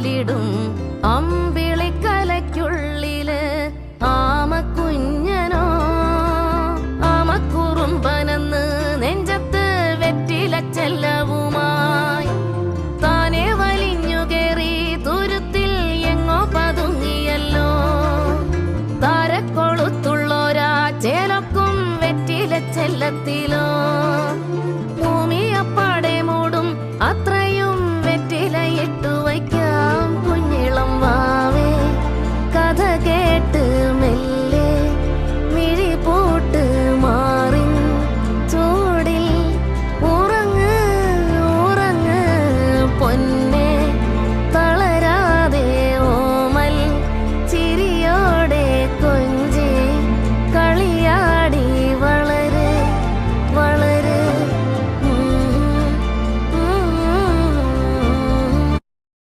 വാലിടും അമ്പിളിക്കലയ്ക്കുള്ളില് ആമക്കുഞ്ഞനോ ആമക്കുറുമ്പനെന്ന് നെഞ്ചത്ത് വെറ്റില ചെല്ലവുമായി താനെ വലിഞ്ഞു കേറി തുരുത്തിൽ എങ്ങോ പതുങ്ങിയല്ലോ. താരക്കൊളുത്തുള്ളോരാ ചേലൊക്കും വെറ്റില ചെല്ലത്തിലോ. ഭൂമിയപ്പാടെ മൂടും അത്രയും വെറ്റിലയിട്ടു വയ്ക്കാം കുഞ്ഞിളം വാ.